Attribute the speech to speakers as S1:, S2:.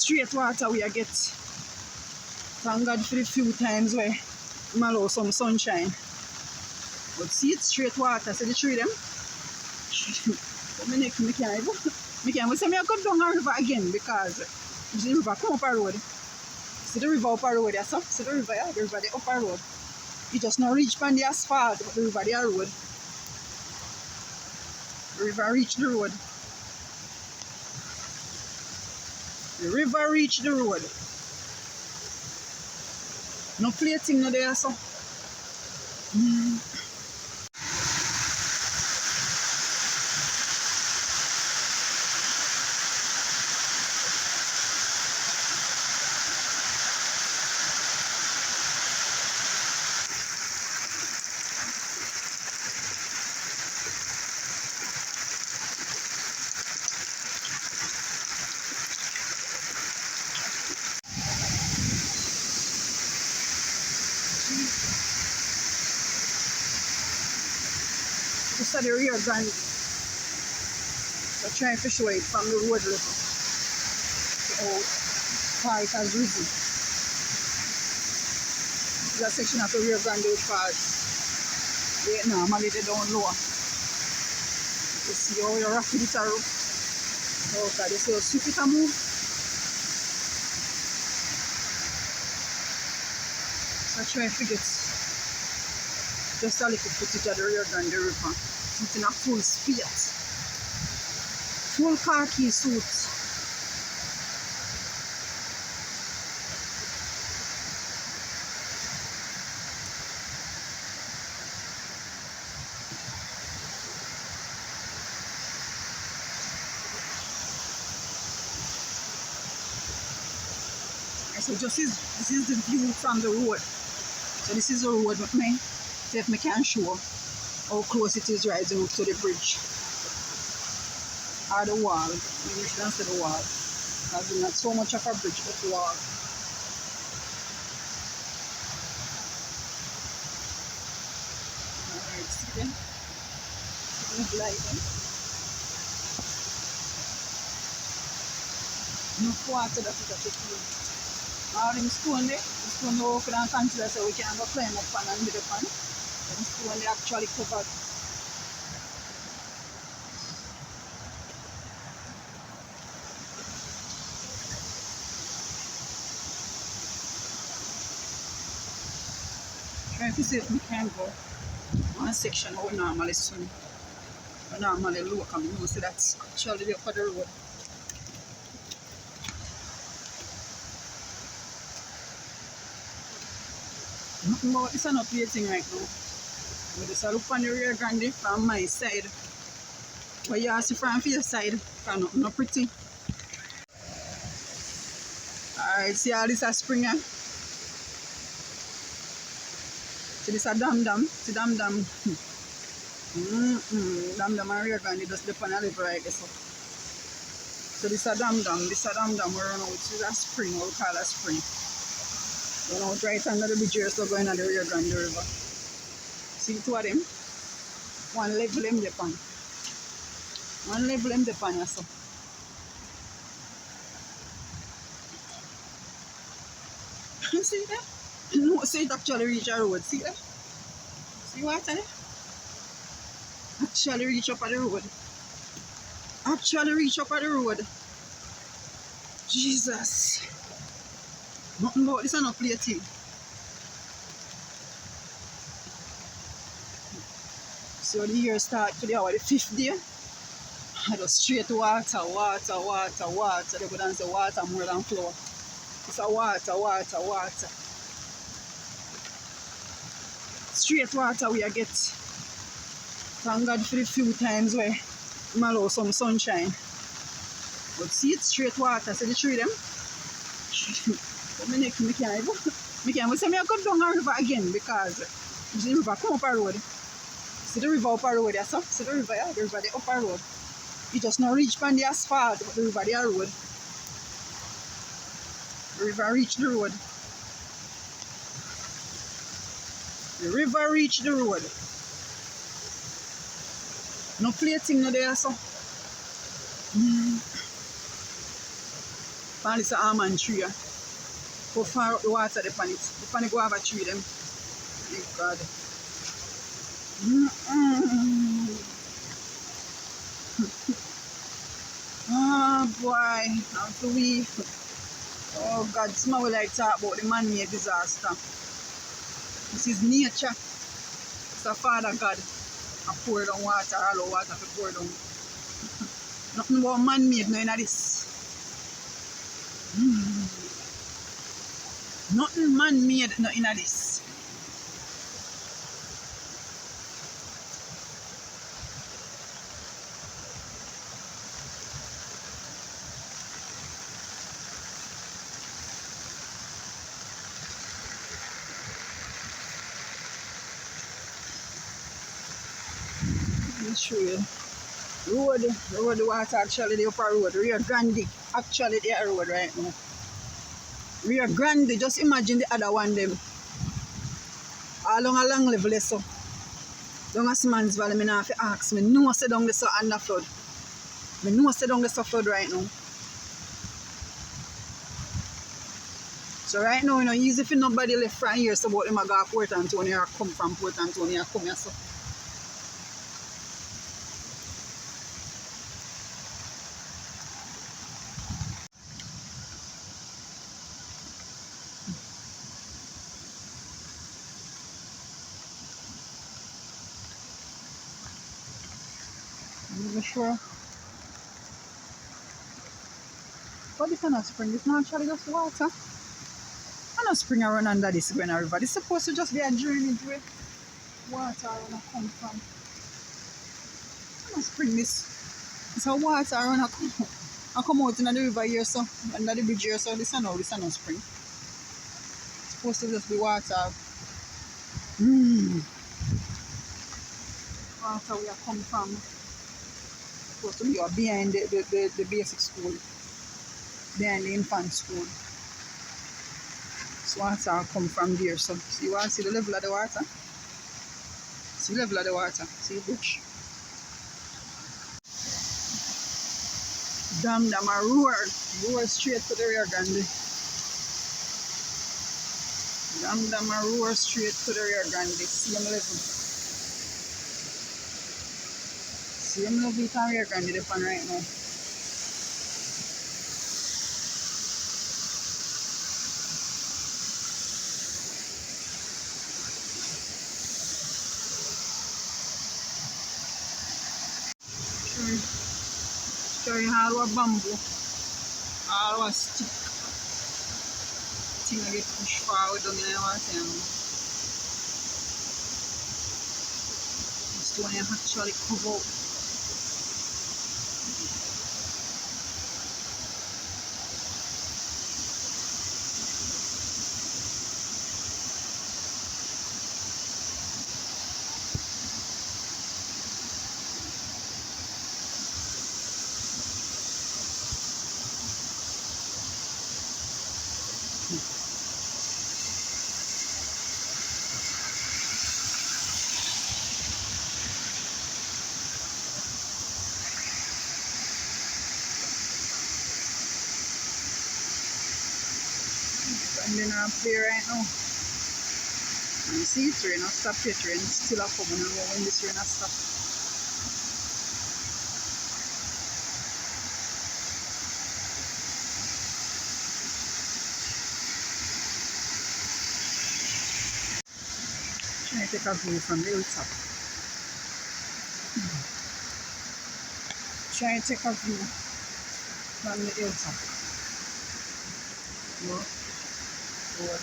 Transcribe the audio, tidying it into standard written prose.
S1: straight water we get. Thank God for the few times where we allow some sunshine. But see, it's straight water. See the tree them? But me can't even. Say I go down the river again because the river come up a road. See the river up a road there, so? See the river, yeah? The river there up a road. You just not reach on the asphalt, but the river there road. The river reach the road. The river reach the road. No plating no there, so. This is the Rio Grande. So trying to show it from the road level. How far it has risen. This is a section of the Rio Grande which falls. Normally they don't lower. You see how you're rocking it around. Oh God, you see how swift it move. So try to get just a little footage of the Rio Grande River. It's in a full speed. Full khaki suit. So this is the view from the road. So this is the road with me. See if I can show how close it is rising up to the bridge. Or the wall. Maybe you shouldn't say the wall. Because it's not so much of a bridge, but the wall. Alright, see them? It's gliding. Enough water that it has to clean. Now in stone there, the stone we can consider so we can go climb up and do the pan. The stone they actually covered. Trying to see if we can go one section how we normally swim. We normally look and we know so that's actually there for the road. Nothing about this is not plating right now. But this is look on the Rio Grande from my side. But you see from your side, it's not pretty. Alright, see all this is spring here. See this is dam. See dam. Dam and Rio Grande just depend on the level right there. So this is dam. This is dam we run out. This is a spring, what we call a spring. You know, right under the bridge here, so going on the Rio Grande River. See two of them? One level them the pan. One level them the pan, so. See that? No, see it actually reach a road. See that? See water there? Actually reach up at the road. Actually reach up at the road. Jesus. Nothing about this is not plating. So the year start today, our the 5th day. I just straight water. They go down say water more than flour. It's a water. Straight water we get. Thank God for the few times where we allow some sunshine. But see, it's straight water. See the tree them? But me can't even. Say I go down the river again because the river come up a road. See the river up a road there, so? See the river, yeah? The river there up a road. You just not reach on the asphalt, but the river there road. The river reach the road. The river reach the road. No plating no there, so. on this almond tree. How far up the water upon it. Upon the guava tree them. Thank God. Oh boy, after we, oh God, small will like talk about the man-made disaster. This is nature. It's a Father God. I pour down water, all the water to pour down. Nothing about man-made no in this. Nothing man-made no in this. Let me show you. Road water actually the upper road. Rio Grande. Actually the road right now. Rio Grande, just imagine the other one them. Along a long level so. Down a Simmons Valley, I have to ask me. No say down the so under flood. I know say down the so flood right now. So right now, you know, easy for nobody left from here so about them a go to Port Antonio or come from Port Antonio or come here so. I'm not sure. But this is not spring, it's not actually just water. And a spring around under this Green River. This is supposed to just be a drainage where water around come from. And a spring this. It's a water around come out in the river here so, under the bridge here so this is no spring. It's supposed to just be water. Water where come from. Supposed to be behind the basic school. Behind the infant school. So water come from there. So you want to see the level of the water? See the level of the water. See the bush. Dam a roar straight to the Rio Grande. Dam a roar straight to the Rio Grande. Same level. Same level to Rio Grande the pan right now. Showing all our bamboo, all our stick. Thing I get pushed forward down in the water. This one actually cover up. And then I play right now. And you see it's rain, stop it rain, still a coming and when this rain stop. Try to take a view from the hilltop. Try to take a view from the hilltop. Look. Over.